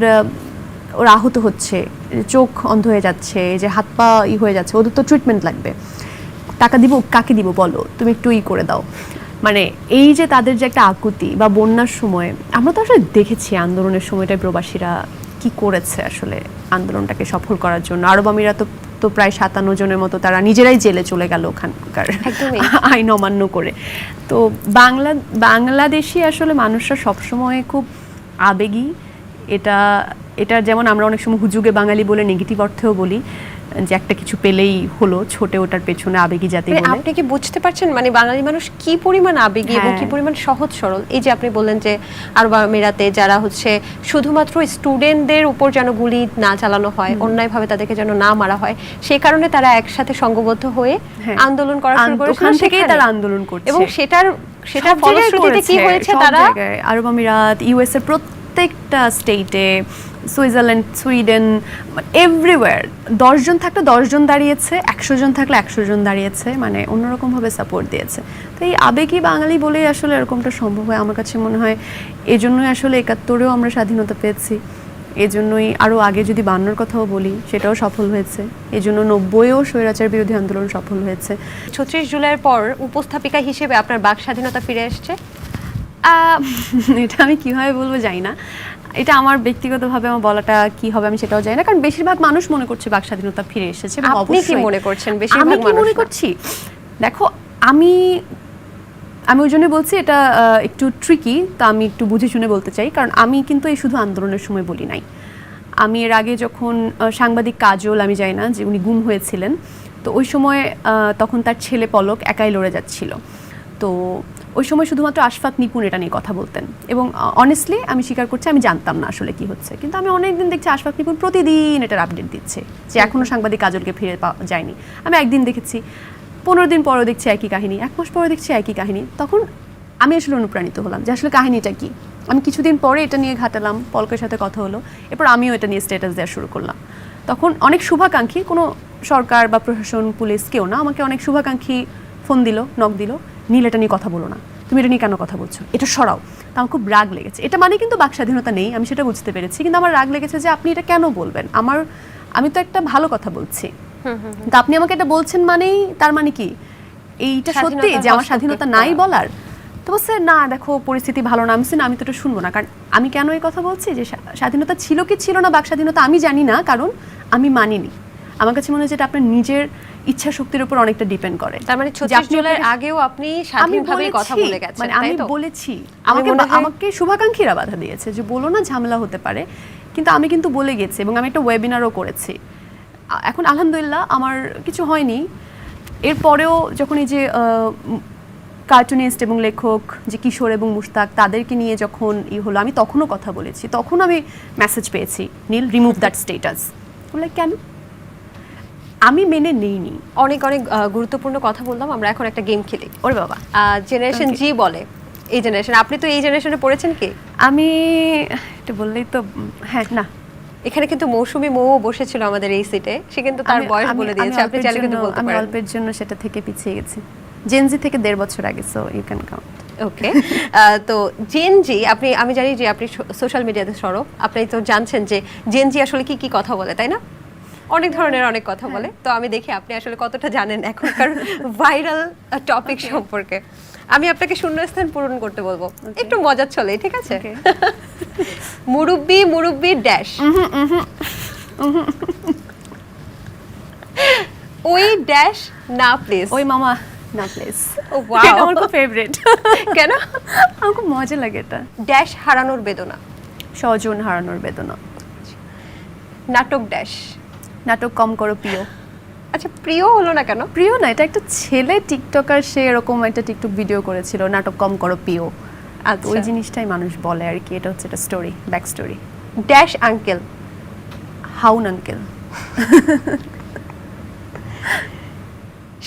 ওরা আহত হচ্ছে, চোখ অন্ধ হয়ে যাচ্ছে, যে হাত পা হয়ে যাচ্ছে, ওদের তো ট্রিটমেন্ট লাগবে, টাকা দিব, কাকে দিব বলো, তুমি একটু করে দাও। মানে এই যে তাদের যে একটা আকুতি, বা বন্যার সময় আমরা তো আসলে দেখেছি আন্দোলনের সময়টায় প্রবাসীরা কি করেছে আসলে আন্দোলনটাকে সফল করার জন্য। আরব আমিরাত তো প্রায় 57 জনের মতো তারা নিজেরাই জেলে চলে গেল ওখানকার আইন অমান্য করে। তো বাংলাদেশি আসলে মানুষরা সবসময় খুব আবেগী। এটা যেমন আমরা অনেক সময় হুজুগে বাঙালি বলে নেগেটিভ অর্থেও বলি, যে একটা কিছু পেলেই হলো, ছোটে ওটার পেছনে আবেগী জাতি বলে। আপনি কি বুঝতে পারছেন মানে বাঙালি মানুষ কি পরিমাণ আবেগী এবং কি পরিমাণ সহজ সরল? এই যে আপনি বললেন যে আরব আমিরাতে যারা হচ্ছে শুধুমাত্র স্টুডেন্টদের উপর যেন গুলি না চালানো হয়, অন্যায়ভাবে তাদেরকে যেন না মারা হয়, সেই কারণে তারা একসাথে সংঘবদ্ধ হয়ে আন্দোলন করা শুরু করেছে। ওখান থেকেই তারা আন্দোলন করছে এবং সেটার সেটা সব জায়গায় ফলশ্রুতিতে কি করেছে, হয়েছে সব তারা জায়গায়, আরব আমিরাত, ইউএস এর প্রত্যেকটা স্টেটে, সুইজারল্যান্ড, সুইডেন, এভরিওয়্যার 10 জন থাকলে 10 জন দাঁড়িয়েছে, 100 জন থাকলে 100 জন দাঁড়িয়েছে, মানে অন্যরকম ভাবে সাপোর্ট দিয়েছে। তো এই আবেগী বাঙালি বলেই আসলে এরকমটা সম্ভব হয় আমার কাছে মনে হয়। এজন্যই আসলে 71-এও আমরা স্বাধীনতা পেয়েছি, এজন্যই আরও আগে যদি 52-র কথাও বলি সেটাও সফল হয়েছে, এজন্য 90-এও স্বৈরাচার বিরোধী আন্দোলন সফল হয়েছে। 36 জুলাইয়ের পর উপস্থাপিকা হিসেবে আপনার বাক স্বাধীনতা ফিরে এসেছে? এটা আমি কিভাবে বলবো জানি না, এটা আমার ব্যক্তিগতভাবে আমার বলাটা কি হবে আমি সেটাও জানি না, কারণ বেশিরভাগ মানুষ মনে করছে বাক স্বাধীনতা ফিরে এসেছে। এবং আপনি কি অবশ্যই মনে করছেন আমি বেশিরভাগ কি মানুষ মনে না? করছি, দেখো আমি ওই জন্য বলছি এটা একটু ট্রিকি, তা আমি একটু বুঝে শুনে বলতে চাই, কারণ আমি কিন্তু এই শুধু আন্দোলনের সময় বলি নাই। আমি এর আগে যখন সাংবাদিক কাজল, আমি জানি না যে উনি গুম হয়েছিলেন, তো ওই সময় তখন তার ছেলে পলক একাই লড়ে যাচ্ছিল, তো ওই সময় শুধুমাত্র আশফাক নিপুণ এটা নিয়ে কথা বলতেন, এবং অনেস্টলি আমি স্বীকার করছি আমি জানতাম না আসলে কি হচ্ছে, কিন্তু আমি অনেকদিন দেখছি আশফাক নিপুণ প্রতিদিন এটার আপডেট দিচ্ছে যে এখনও সাংবাদিক কাজলকে ফিরে পাওয়া যায়নি। আমি একদিন দেখেছি, 15 দিন পরেও দেখছি একই কাহিনী, 1 মাস পরে দেখছি একই কাহিনী। তখন আমি আসলে অনুপ্রাণিত হলাম যে আসলে কাহিনীটা কি। আমি কিছুদিন পরে এটা নিয়ে ঘাটালাম, পলকের সাথে কথা হলো, এরপর আমিও এটা নিয়ে স্ট্যাটাস দেওয়া শুরু করলাম। তখন অনেক শুভাকাঙ্ক্ষী, কোনো সরকার বা প্রশাসন, পুলিশ, কেউ না, আমাকে অনেক শুভাকাঙ্ক্ষী ফোন দিল, নক দিল, নীল এটা নিয়ে কথা বলো না, তুমি এটা নিয়ে কেন কথা বলছো, এটা সরাও। তো আমার খুব রাগ লেগেছে। এটা মানে কিন্তু বাক স্বাধীনতা নেই, আমি সেটা বুঝতে পেরেছি, কিন্তু আমার রাগ লেগেছে যে আপনি এটা কেন বলবেন, আমি তো একটা ভালো কথা বলছি, তো আপনি আমাকে এটা বলছেন মানেই তার মানে কি এইটা সত্যি যে আমার স্বাধীনতা নাই বলার? তো বলছে না দেখো পরিস্থিতি ভালো না। আমি তো এটা শুনবো না, কারণ আমি কেন এই কথা বলছি যে স্বাধীনতা ছিল কি ছিল না বাক স্বাধীনতা আমি জানি না, কারণ আমি মানিনি। আমার কাছে মনে হয় যেটা আপনার নিজের ইচ্ছা শক্তির উপর অনেকটা ডিপেন্ড করে। তার মানে 36 জুলাইয়ের আগেও আপনি স্বাধীনভাবে কথা বলে গেছেন, মানে আমি বলেছি, আমি মনে হয় আমাকে শুভাকাঙ্ক্ষীরা বাধা দিয়েছে যে বলো না, ঝামেলা হতে পারে, কিন্তু আমি কিন্তু বলে গেছি, এবং আমি একটা ওয়েবিনারও করেছি। এখন আলহামদুলিল্লাহ আমার কিছু হয়নি। এরপরেও যখন এই যে কার্টুনিস্ট এবং লেখক যে কিশোর এবং মুশতাক, তাদেরকে নিয়ে যখন হলো, আমি তখনও কথা বলেছি, তখন আমি মেসেজ পেয়েছি, নীল রিমুভ দ্যাট স্টেটাস। বলে কেন? আমি মেনে নেইনি। অনেক অনেক গুরুত্বপূর্ণ কথা বললাম, আমরা এখন একটা গেম খেলি। ওরে বাবা, জেনারেশন জি বলে, এই জেনারেশন, আপনি তো এই জেনারেশনে পড়েছেন কি? আমি এটা বললেই তো, হ্যাঁ না, এখানে কিন্তু মৌসুমী মৌ বসেছিল আমাদের এই সিটে, সে কিন্তু তার বয়স বলে দিয়েছে, আপনি চাইলে কিন্তু বলতে আমি পারেন। অল্পের জন্য সেটা থেকে পিছিয়ে গেছি, জেনজি থেকে 1.5 বছর আগে, সো ইউ ক্যান কাউন্ট। ওকে, তো জেন জি, আমি জানি যে আপনি সোশ্যাল মিডিয়াতে সরব, আপনি তো জানছেন যে জেন জি আসলে কি কি কথা বলে, তাই না? অনেক ধরনের অনেক কথা বলে, তো আমি দেখি আপনি আসলে কতটা জানেন এখনকার ভাইরাল টপিক সম্পর্কে। আমি আপনাকে শূন্যস্থান পূরণ করতে বলবো, একটু মজার চলে, ঠিক আছে? মুরব্বি মুরব্বি ড্যাশ, ওই ড্যাশ না প্লিজ, ওই মামা না প্লিজ। ও ওয়াও, এটা আমার খুব ফেভারিট। কেন? আমার খুব মজা লাগে এটা। ড্যাশ হারানোর বেদনা, স্বজন হারানোর বেদনা। নাটক ড্যাশ, নাটক কম করো প্রিয়। আচ্ছা প্রিয় হলো না কেন? প্রিয় না, এটা একটা ছেলে টিকটকার, সে এরকম একটা টিকটক ভিডিও করেছিল, নাটক কম করো প্রিয়। আর ওই জিনিসটাই মানুষ বলে আর কি, এটা হচ্ছে একটা story, back story. Dash uncle, হাউন uncle.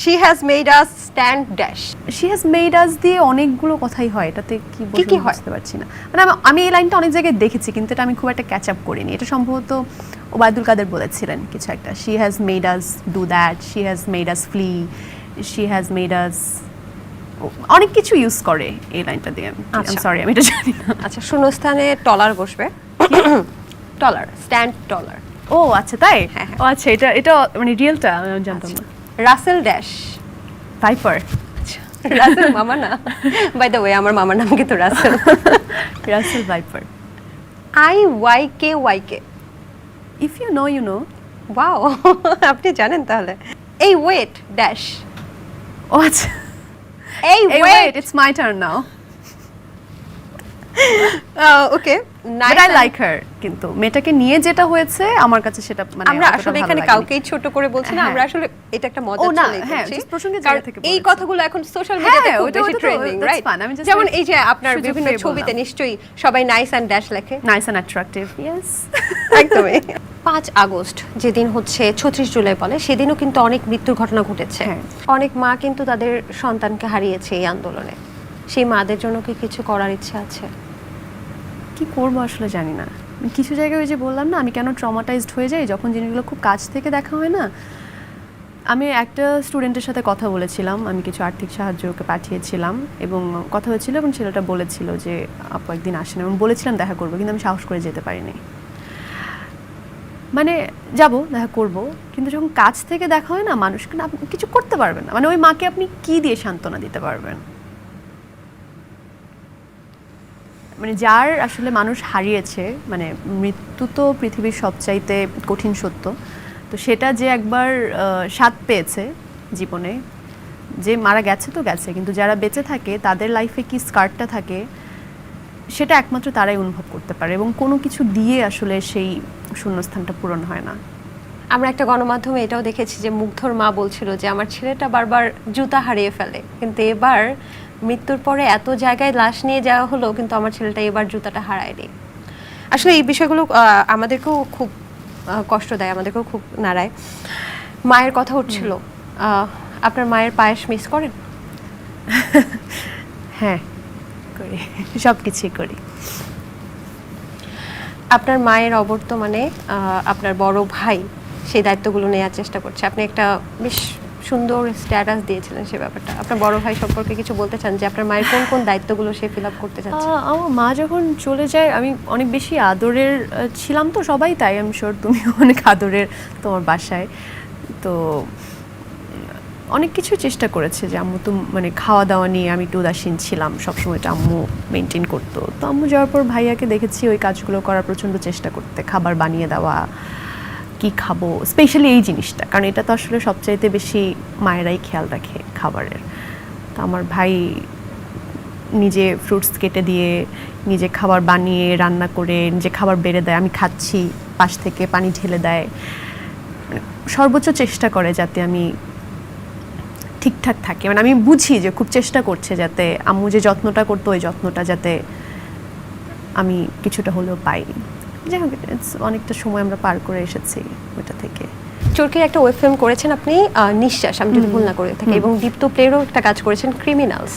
she has made us stand dash, she has made us দিয়ে অনেকগুলো কথাই হয়, এটাতে কি কি বলবো হয়? বুঝতে পারছি না, মানে আমি এই লাইনটা অনেক জায়গায় দেখেছি, কিন্তু এটা আমি খুব একটা ক্যাচ আপ করিনি। এটা সম্ভবত ওবায়দুল কাদের বলেছিলেন কিছু একটা, she has made us do that, she has made us flee, she has made us, অনেক কিছু ইউজ করে এই লাইনটা দিয়ে। আচ্ছা। সরি আমি এটা জানি না। আচ্ছা শূন্যস্থানে টলার বসবে, টলার, স্ট্যান্ড টলার। ও আচ্ছা তাই, হ্যাঁ, হ্যাঁ। ও আচ্ছা, এটা মানে রিয়েলটা আমি জানতাম না। Rasel dash, viper. রাসেল মামা না, বাই দ্য ওয়ে আমার মামার নাম কিন্তু Russell. Russell viper. IYKYK, if you know you know. Wow, আপনি জানেন তাহলে। এই ওয়েট ড্যাশ, ও আচ্ছা, এই wait, it's my turn now. Okay, but I like her, কিন্তু মেয়েটাকে নিয়ে যেটা হয়েছে আমার কাছে সেটা মানে আমরা অতটা আসলে ভালো এখানে লাগেনি। কাউকেই ছোট করে বলছি না, হ্যাঁ। আমরা আসলে এটা একটা মজা ও না, চলে হ্যাঁ, যাচ্ছে just প্রসঙ্গের কারণ জায়গা থেকে এই বলেছি। কথাগুলো এখন সোশ্যাল মিডিয়াতে হ্যাঁ, খুব ওটা বেশি তো ট্রেন্ডিং, that's রাইট? fun, আমি just যেমন এই যে আপনার সুযোগ বিভিন্ন পেয়ে ছবিতে বললাম। নিশ্চয়ই সবাই নাইস অ্যান্ড ড্যাশ লেখে। Nice and attractive, yes. একদমই। 5 আগস্ট যেদিন হচ্ছে 36 জুলাই বলে, সেদিনও কিন্তু অনেক মৃত্যুর ঘটনা ঘটেছে। হ্যাঁ। অনেক মা কিন্তু তাদের সন্তানকে হারিয়েছে এই আন্দোলনে। সেই মাদের জন্য কি কিছু করার ইচ্ছা আছে? কি করবো আসলে জানি না। কিছু জায়গায় ওই যে বললাম না, আমি কেন ট্রমাটাইজড হয়ে যাই যখন জিনিসগুলো খুব কাছ থেকে দেখা হয় না। আমি একটা স্টুডেন্টের সাথে কথা বলেছিলাম, আমি কিছু আর্থিক সাহায্য ওকে পাঠিয়েছিলাম এবং কথা হয়েছিল এবং ছেলেটা বলেছিল যে আপু একদিন আসেন, এবং বলেছিলাম দেখা করবো, কিন্তু আমি সাহস করে যেতে পারিনি। মানে যাব, দেখা করব, কিন্তু যখন কাছ থেকে দেখা হয় না, মানুষকে না আপনি কিছু করতে পারবেন না। মানে ওই মাকে আপনি কি দিয়ে সান্ত্বনা দিতে পারবেন? মানে যার আসলে মানুষ হারিয়েছে, মানে মৃত্যু তো পৃথিবীর সবচাইতে কঠিন সত্য, তো সেটা যে একবার স্বাদ পেয়েছে জীবনে, যে মারা গেছে তো গেছে, কিন্তু যারা বেঁচে থাকে তাদের লাইফে কি স্কারটা থাকে সেটা একমাত্র তারাই অনুভব করতে পারে, এবং কোনো কিছু দিয়ে আসলে সেই শূন্যস্থানটা পূরণ হয় না। আমরা একটা গণমাধ্যমে এটাও দেখেছি যে মুগ্ধর মা বলছিল যে আমার ছেলেটা বারবার জুতা হারিয়ে ফেলে, কিন্তু এবার মৃত্যুর পরে এত জায়গায় লাশ নিয়ে যাওয়া হলো, কিন্তু আমার ছেলেটা এবার জুতাটা হারায়নি। আসলে এই বিষয়গুলো আমাদেরকেও খুব কষ্ট দেয়, আমাদেরকেও খুব নাড়ায়। মায়ের কথা উঠছিল, আপনার মায়ের পায়েস মিস করেন? হ্যাঁ করি, সব কিছুই করি। আপনার মায়ের অবর্তমানে আপনার বড় ভাই সেই দায়িত্বগুলো নেওয়ার চেষ্টা করছে। আপনি একটা বেশ সুন্দর স্ট্যাটাস দিয়েছিলেন সে ব্যাপারটা। আপনার বড় ভাই সম্পর্কে কিছু বলতে চান যে আপনার মায়ের কোন কোন দায়িত্বগুলো সে ফিল আপ করতে চাচ্ছে? আমার মা যখন চলে যায় আমি অনেক বেশি আদরের ছিলাম, তো সবাই তাই, আমি শিওর তুমিও অনেক আদরের তোমার বাসায়। তো অনেক কিছু চেষ্টা করেছে যে আম্মু তো মানে খাওয়া দাওয়া নিয়ে আমি একটু উদাসীন ছিলাম, সবসময়টা আম্মু মেনটেন করতো। তো আম্মু যাওয়ার পর ভাইয়াকে দেখেছি ওই কাজগুলো করার প্রচণ্ড চেষ্টা করতে, খাবার বানিয়ে দেওয়া, কি খাবো, স্পেশালি এই জিনিসটা, কারণ এটা তো আসলে সবচাইতে বেশি মায়েরাই খেয়াল রাখে খাবারের। তো আমার ভাই নিজে ফ্রুটস কেটে দিয়ে, নিজে খাবার বানিয়ে রান্না করে নিজে খাবার বেড়ে দেয়, আমি খাচ্ছি, পাশ থেকে পানি ঢেলে দেয়, সর্বোচ্চ চেষ্টা করে যাতে আমি ঠিকঠাক থাকি। মানে আমি বুঝি যে খুব চেষ্টা করছে যাতে আম্মু যে যত্নটা করতো ওই যত্নটা যাতে আমি কিছুটা হলেও পাই। যাই হোক, অনেকটা সময় আমরা পার করে এসেছি ওইটা থেকে। চরকির একটা ওয়েব ফিল্ম করেছেন আপনি, নিঃশ্বাস, আমি যদি ভুল না করে থাকি, এবং দীপ্ত প্লেরও একটা কাজ করেছেন, ক্রিমিনালস।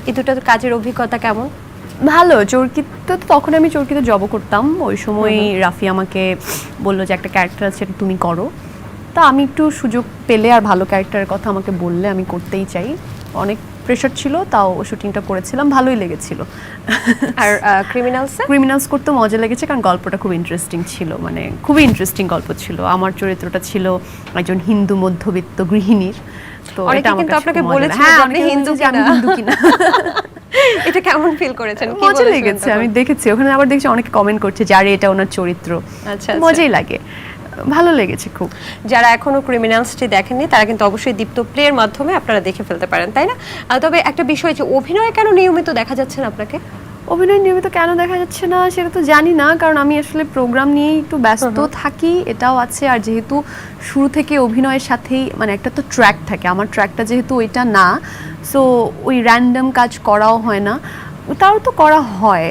এই দুটো কাজের অভিজ্ঞতা কেমন? ভালো। চরকিতে তো তখন আমি চরকিতে জব করতাম, ওই সময় রাফি আমাকে বললো যে একটা ক্যারেক্টার আছে, এটা তুমি করো। তা আমি একটু সুযোগ পেলে আর ভালো ক্যারেক্টারের কথা আমাকে বললে আমি করতেই চাই। অনেক প্রেশার ছিল, তাও শুটিংটা করেছিলাম, ভালোই লেগেছিল। আর ক্রিমিনালস করতে মজা লেগেছে, কারণ গল্পটা খুব ইন্টারেস্টিং ছিল, মানে খুবই ইন্টারেস্টিং গল্প ছিল। আমার চরিত্রটা ছিল একজন হিন্দু মধ্যবিত্ত গৃহিণীর। তো এটা কিন্তু আপনাকে বলেছিল যে আপনি হিন্দু কিনা। এটা কেমন ফিল করেছেন? কি মজা লেগেছে, আমি দেখেছি ওখানে, আবার দেখছি অনেকে কমেন্ট করছে যারে এটা ওনার চরিত্র। আচ্ছা, মজাই লাগে, ভালো লেগেছে খুব। যারা এখনো ক্রিমিনালসটি দেখেননি তারা কিন্তু অবশ্যই দীপ্ত প্লের মাধ্যমে আপনারা দেখে ফেলতে পারেন, তাই না? তবে একটা বিষয়, যে অভিনয় কেন নিয়মিত দেখা যাচ্ছে না আপনাকে? অভিনয় নিয়মিত কেন দেখা যাচ্ছে না সেটা তো জানি না, কারণ আমি আসলে প্রোগ্রাম নিয়েই একটু ব্যস্ত থাকি, এটাও আছে। আর যেহেতু শুরু থেকে অভিনয়ের সাথেই মানে একটা তো ট্র্যাক থাকে, আমার ট্র্যাকটা যেহেতু ওইটা না, সো ওই র্যান্ডম কাজ করাও হয় না। তাও তো করা হয়,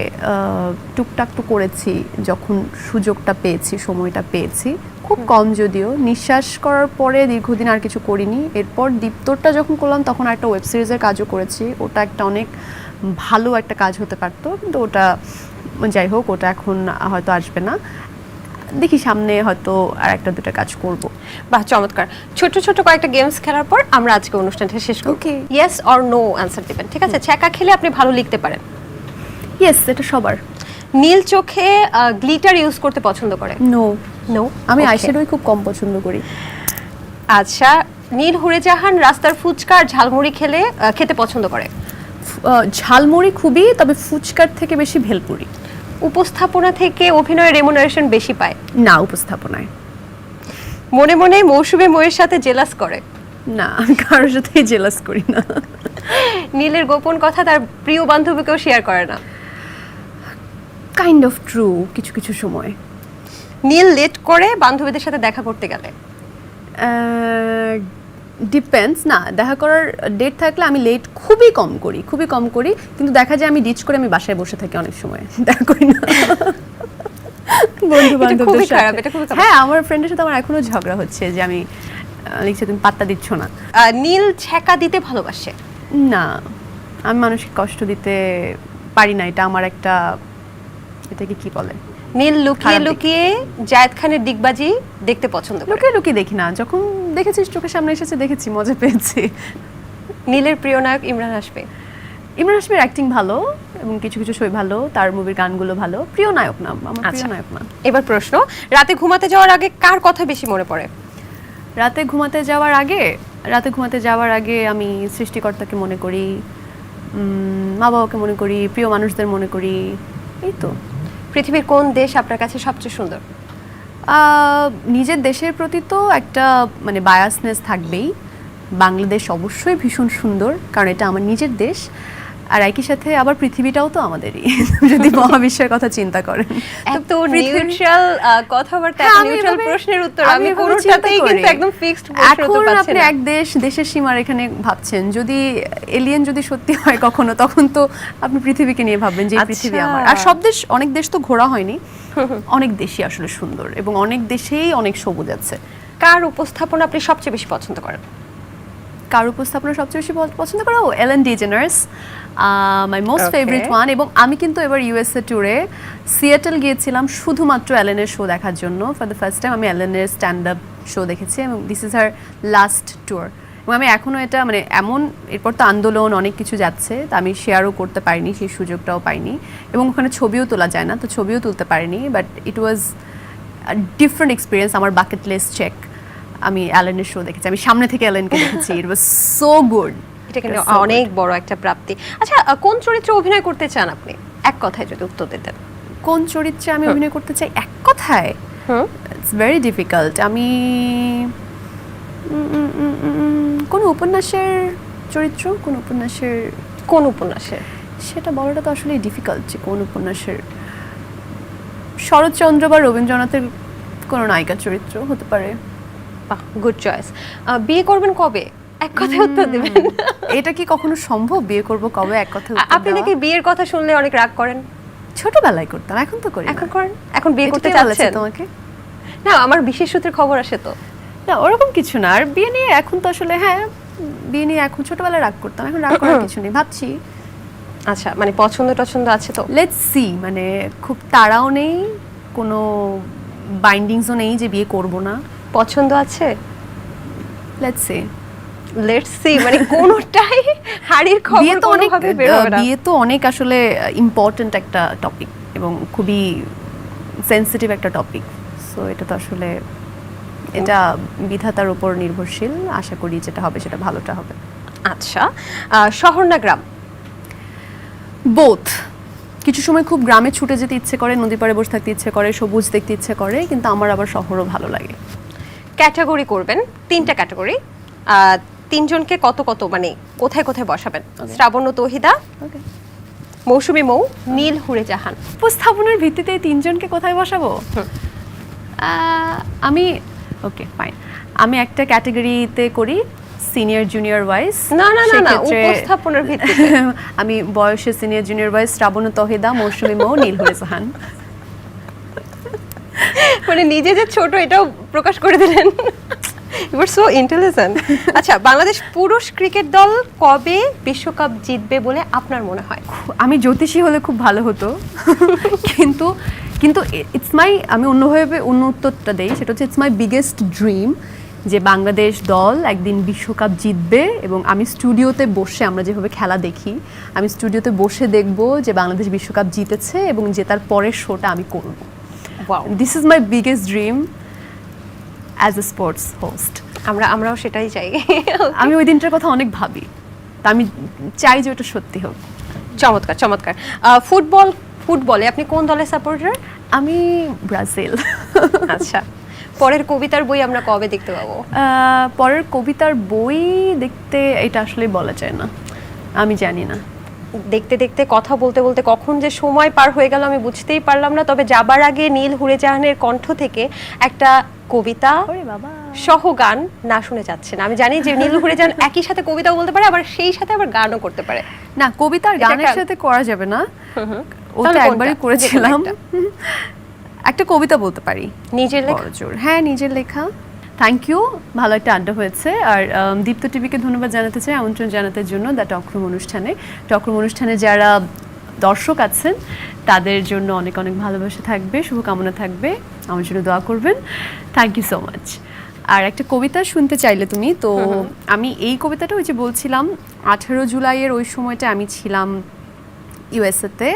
টুকটাক তো করেছি যখন সুযোগটা পেয়েছি, সময়টা পেয়েছি, খুব কম যদিও। নিঃশ্বাস করার পরে দীর্ঘদিন আর কিছু করিনি। এরপর দীপ্তরটা যখন করলাম তখন একটা ওয়েব সিরিজের কাজও করেছি, ওটা একটা অনেক ভালো একটা কাজ হতে পারতো, কিন্তু ওটা যাই হোক, ওটা এখন হয়তো আসবে না, দেখি সামনে হয়তো আর একটা দুটো কাজ করব। বাহ, চমৎকার। ছোট ছোট কয়েকটা গেমস খেলার পর আমরা আজকে অনুষ্ঠানটা শেষ করব। Okay. Yes or no answer দিবেন, ঠিক আছে? ছ্যাঁকা খেলে আপনি ভালো লিখতে পারেন। ইয়েস, এটা সবার। নীল চোখে গ্লিটার ইউজ করতে পছন্দ করে? নো। নো। আমি আইশ্যাডোই খুব কম পছন্দ করি। আচ্ছা, নীল হুরেজাহান রাস্তার ফুচকা আর ঝালমুড়ি খেতে পছন্দ করে? ঝালমুড়ি খুবই, তবে ফুচকার থেকে বেশি ভেলপুরি। উপস্থাপনা থেকে অভিনয়ের রেমুনারেশন বেশি পায়? না, উপস্থাপনায়। মনে মনে মৌসুমী ময়ের সাথে জেলাস করে? না, আমি কারোর সাথে জেলাস করি না। নীলের গোপন কথা তার প্রিয় বান্ধবীকেও শেয়ার করে না? কাইন্ড অফ ট্রু, কিছু কিছু সময়। নীল লেট করে বান্ধবীদের সাথে দেখা করতে গেলে? ডিপেন্ডস, না, দেখা করার ডেট থাকলে আমি লেট খুবই কম করি, কিন্তু দেখা যায় আমি ডিচ করে আমি বাসায় বসে থাকি, অনেক সময় দেখা করি না বন্ধু বান্ধবদের সাথে। হ্যাঁ, আমার ফ্রেন্ডের সাথে আমার এখনো ঝগড়া হচ্ছে যে আমি লিখছি তুমি পাত্তা দিচ্ছ না। নীল ছ্যাঁকা দিতে ভালোবাসে? না, আমি মানুষকে কষ্ট দিতে পারি না, এটা আমার একটা, এটাকে কি বলে, নীল লুকিয়ে খারাপ দিক। লুকিয়ে জায়েদ খানের ডিগবাজি দেখতে পছন্দ করে। লুকিয়ে লুকিয়ে দেখি না, যখন দেখেছিস চোখের সামনে এসেছে দেখেছি, মজা পেয়েছি। নীলের প্রিয় নায়ক ইমরান হাশমি। ইমরান হাশমির অ্যাক্টিং ভালো এবং কিছু কিছু ছবি ভালো, তার মুভির গানগুলো ভালো। প্রিয় নায়ক না, আমার প্রিয় আচ্ছা। নায়ক না। এবার প্রশ্ন, রাতে ঘুমাতে যাওয়ার আগে কার কথা বেশি মনে পড়ে? রাতে ঘুমাতে যাওয়ার আগে আমি সৃষ্টিকর্তাকে মনে করি, মা বাবাকে মনে করি, প্রিয় মানুষদের মনে করি, এই তো। পৃথিবীর কোন দেশ আপনার কাছে সবচেয়ে সুন্দর? নিজের দেশের প্রতি তো একটা মানে বায়াসনেস থাকবেই। বাংলাদেশ অবশ্যই ভীষণ সুন্দর, কারণ এটা আমার নিজের দেশ। আর একই সাথে আবার পৃথিবীটাও তো আমাদেরই, যদি মহাবিশ্বের কথা চিন্তা করেন। এত নিউট্রাল কথাবার্তা, হ্যাঁ, আমি নিউট্রাল এভাবে- প্রশ্নের উত্তর আমি আমি এভাবে কোনোটাতেই চিন্তা কিন্তু করি। একদম ফিক্সড প্রশ্নের উত্তর এখন পাচ্ছি আপনি না। এক দেশের সীমার এখানে ভাবছেন, যদি এলিয়েন যদি সত্যি হয় কখনো, তখন তো আপনি পৃথিবীকে নিয়ে ভাববেন যে এই পৃথিবী আচ্ছা। আমার। আর সব দেশ, অনেক দেশ তো ঘোরা হয়নি, অনেক দেশই আসলে সুন্দর এবং অনেক দেশেই অনেক সবুজ আছে। কার উপস্থাপনা আপনি সবচেয়ে বেশি পছন্দ করেন? কার উপস্থাপনা সবচেয়ে বেশি পছন্দ করা? Ellen DeGeneres, my most Okay. Favourite one. এবং আমি কিন্তু এবার ইউএসএ ট্যুরে সিয়াটেল গিয়েছিলাম শুধুমাত্র এলেনের শো দেখার জন্য। ফর দ্য ফার্স্ট টাইম আমি এলেনের স্ট্যান্ড আপ শো দেখেছি এবং this is her last tour. এবং আমি এখনও এটা মানে এমন, এরপর তো আন্দোলন অনেক কিছু যাচ্ছে, তা আমি শেয়ারও করতে পারিনি, সেই সুযোগটাও পাইনি। এবং ওখানে ছবিও তোলা যায় না, তো ছবিও তুলতে পারিনি। But it was different experience, আমার বাকেট লিস্ট চেক। আমি অ্যালেনের শো দেখেছি, আমি সামনে থেকে অ্যালেনকে দেখেছি। ইট ওয়াজ সো গুড। এটা কিন্তু অনেক বড় একটা প্রাপ্তি। আচ্ছা, কোন চরিত্রে অভিনয় করতে চান আপনি, এক কথায় যদি উত্তর দিতেন? কোন চরিত্রে আমি অভিনয় করতে চাই এক কথায়? It's very difficult. আমি কোন উপন্যাসের চরিত্র, কোন উপন্যাসের সেটা বলাটা তো আসলে ডিফিকাল্ট, যে কোন উপন্যাসের। শরৎচন্দ্র বা রবীন্দ্রনাথের কোনো নায়িকার চরিত্র হতে পারে। বাহ, গুড চয়েস। বিয়ে করবেন কবে, এক কথায় উত্তর দিবেন? এটা কি কখনো সম্ভব, বিয়ে করব কবে, এক কথা আপনি নাকি বিয়ের কথা শুনলে অনেক রাগ করেন? ছোটবেলায় করতাম, এখন তো করি না। এখন করেন? এখন বিয়ে এটা করতে কে বলেছে চাচ্ছেন? তোমাকে? না, আমার বিশেষ সূত্রে খবর আসে তো। না, ওরকম কিছু না। আর বিয়ে নিয়ে এখন তো আসলে, হ্যাঁ, বিয়ে নিয়ে এখন, ছোটবেলায় রাগ করতাম, এখন রাগ করার কিছু নেই, ভাবছি। আচ্ছা, মানে পছন্দ টছন্দ আছে তো? লেটস সি, মানে খুব তাড়াও নেই, কোনো বাইন্ডিংসও নেই যে বিয়ে করব না। পছন্দ আছে? Let's see. লেটস সি মানে কোনটাই হাড়ির খবর বিয়ে তো অনেক, কোনোভাবে বের হবে না। বিয়ে তো অনেক আসলে ইম্পর্ট্যান্ট একটা টপিক এবং খুবই সেনসিটিভ একটা টপিক। সো এটা তো আসলে, এটা বিধাতার উপর নির্ভরশীল। আশা করি যেটা হবে সেটা ভালোটা হবে। আচ্ছা, শহর না গ্রাম? বোথ। কিছু সময় খুব গ্রামে ছুটে যেতে ইচ্ছে করে, নদী পাড়ে বসে থাকতে ইচ্ছে করে, সবুজ দেখতে ইচ্ছে করে, কিন্তু আমার আবার শহরও ভালো লাগে। ক্যাটাগরি করবেন, 3টা ক্যাটাগরি। তিনজনকে কত কত মানে কোথায় কোথায় বসাবেন? শ্রাবণ ও তহিদা, মৌসুমী মৌ, নীল হুরে জাহান। উপস্থাপনের ভিত্তিতে এই তিনজনকে কোথায় বসাবো? আমি ওকে ফাইন, আমি একটা ক্যাটাগরিতে করি, সিনিয়র জুনিয়র ওয়াইজ। না না না না, উপস্থাপনের ভিত্তিতে। আমি বয়সে সিনিয়র জুনিয়র ওয়াইজ শ্রাবণ ও তহিদা, মৌসুমী মৌ, নীল হুরে জাহান। মানে নিজে যে ছোট এটাও প্রকাশ করে দিলেন। You are so intelligent. আচ্ছা, বাংলাদেশ পুরুষ ক্রিকেট দল কবে বিশ্বকাপ জিতবে বলে আপনার মনে হয়? আমি জ্যোতিষী হলে খুব ভালো হতো, কিন্তু কিন্তু ইটস মাই, আমি অন্যভাবে অন্য উত্তরটা দেই, সেটা হচ্ছে ইটস মাই বিগেস্ট ড্রিম যে বাংলাদেশ দল একদিন বিশ্বকাপ জিতবে এবং আমি স্টুডিওতে বসে, আমরা যেভাবে খেলা দেখি, আমি স্টুডিওতে বসে দেখব যে বাংলাদেশ বিশ্বকাপ জিতেছে এবং জেতার পরের শোটা আমি করব। Wow, this is my biggest dream as a sports host. আমরাও সেটাই চাই। আমি ওই দিনটার কথা অনেক ভাবি, তা আমি চাই যে ওটা সত্যি হোক। চমৎকার চমৎকার। ফুটবলে আপনি কোন দলের সাপোর্টার? আমি ব্রাজিল। আচ্ছা, পরের কবিতার বই আমরা কবে দেখতে পাবো? পরের কবিতার বই দেখতে, এটা আসলে বলা যায় না, আমি জানি না। দেখতে দেখতে কথা বলতে বলতে কখন যে সময় পার হয়ে গেল আমি বুঝতেই পারলাম না। তবে যাবার আগে নীল হুরে জাহানের কণ্ঠ থেকে একটা কবিতা সহ গান না শুনে যাচ্ছে না। আমি জানি যে নীল হুরে জাহান একই সাথে কবিতাও বলতে পারে, আবার সেই সাথে আবার গানও করতে পারে। না, কবিতার গানের সাথে করা যাবে না, ওটা একবারই করেছিলাম। একটা কবিতা বলতে পারি, নিজের লেখা? হ্যাঁ, নিজের লেখা। থ্যাংক ইউ, ভালো একটা আড্ডা হয়েছে। আর দীপ্ত টিভিকে ধন্যবাদ জানাতে চাই আমন্ত্রণ জানাতে জন্য দ্য টকরুম অনুষ্ঠানে। টকরুম অনুষ্ঠানে যারা দর্শক আছেন তাদের জন্য অনেক অনেক ভালোবাসা থাকবে, শুভকামনা থাকবে, আমার জন্য দোয়া করবেন। Thank you so much. আর একটা কবিতা শুনতে চাইলে তুমি, তো আমি এই কবিতাটা ওই যে বলছিলাম 18 জুলাইয়ের ওই সময়টা আমি ছিলাম ইউএসএতে,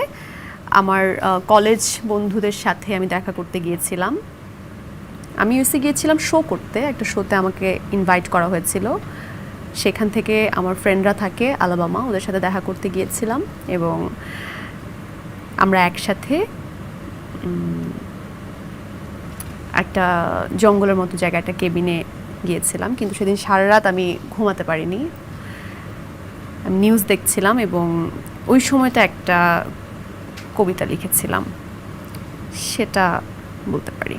আমার কলেজ বন্ধুদের সাথে আমি দেখা করতে গিয়েছিলাম। আমি ইউএসএ গিয়েছিলাম শো করতে, একটা শোতে আমাকে ইনভাইট করা হয়েছিল। সেখান থেকে আমার ফ্রেন্ডরা থাকে আলাবামা, ওদের সাথে দেখা করতে গিয়েছিলাম এবং আমরা একসাথে একটা জঙ্গলের মতো জায়গায় একটা কেবিনে গিয়েছিলাম। কিন্তু সেদিন সারা রাত আমি ঘুমাতে পারিনি, আমি নিউজ দেখছিলাম এবং ওই সময়টা একটা কবিতা লিখেছিলাম, সেটা বলতে পারি।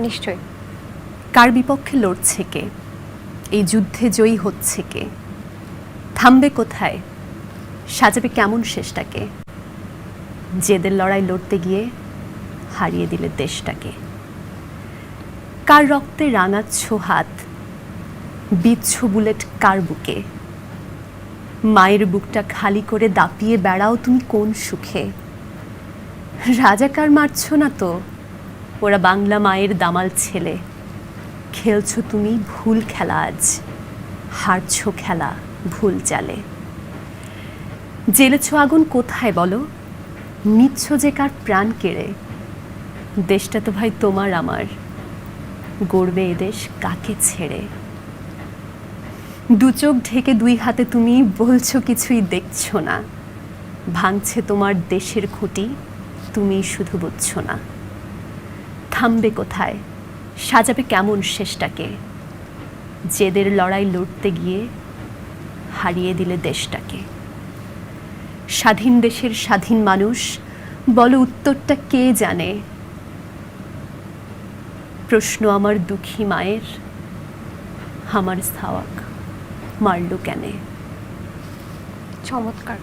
নিশ্চয়ই। কার বিপক্ষে লড়ছে কে, এই যুদ্ধে জয়ী হচ্ছে কে, থামবে কোথায়, সাজাবে কেমন শেষটাকে, জেদের লড়াই লড়তে গিয়ে হারিয়ে দিলে দেশটাকে। কার রক্তে রাঙাচ্ছ হাত, বিচ্ছ বুলেট কার বুকে, মায়ের বুকটা খালি করে দাপিয়ে বেড়াও তুমি কোন সুখে। রাজাকার মারছ না তো, ওরা বাংলা মায়ের দামাল ছেলে। খেলছো তুমি ভুল খেলা আজ, হারছো খেলা ভুল চালে। জ্বেলেছ আগুন কোথায় বলো, নিচ্ছ যে কার প্রাণ কেড়ে। দেশটা তো ভাই তোমার আমার, গড়বে এদেশ কাকে ছেড়ে। দু চোখ ঢেকে দুই হাতে তুমি বলছো কিছুই দেখছো না। ভাঙছে তোমার দেশের খুঁটি, তুমি শুধু বুঝছো না। থামবে কোথায়, সাজাবে কেমন শেষটাকে, জেদের লড়াই লড়তে গিয়ে হারিয়ে দিলে দেশটাকে। স্বাধীন দেশের স্বাধীন মানুষ, বলো উত্তরটা কে জানে। প্রশ্ন আমার দুঃখী মায়ের, আমার সাওয়াক মারল কেনে। চমৎকার।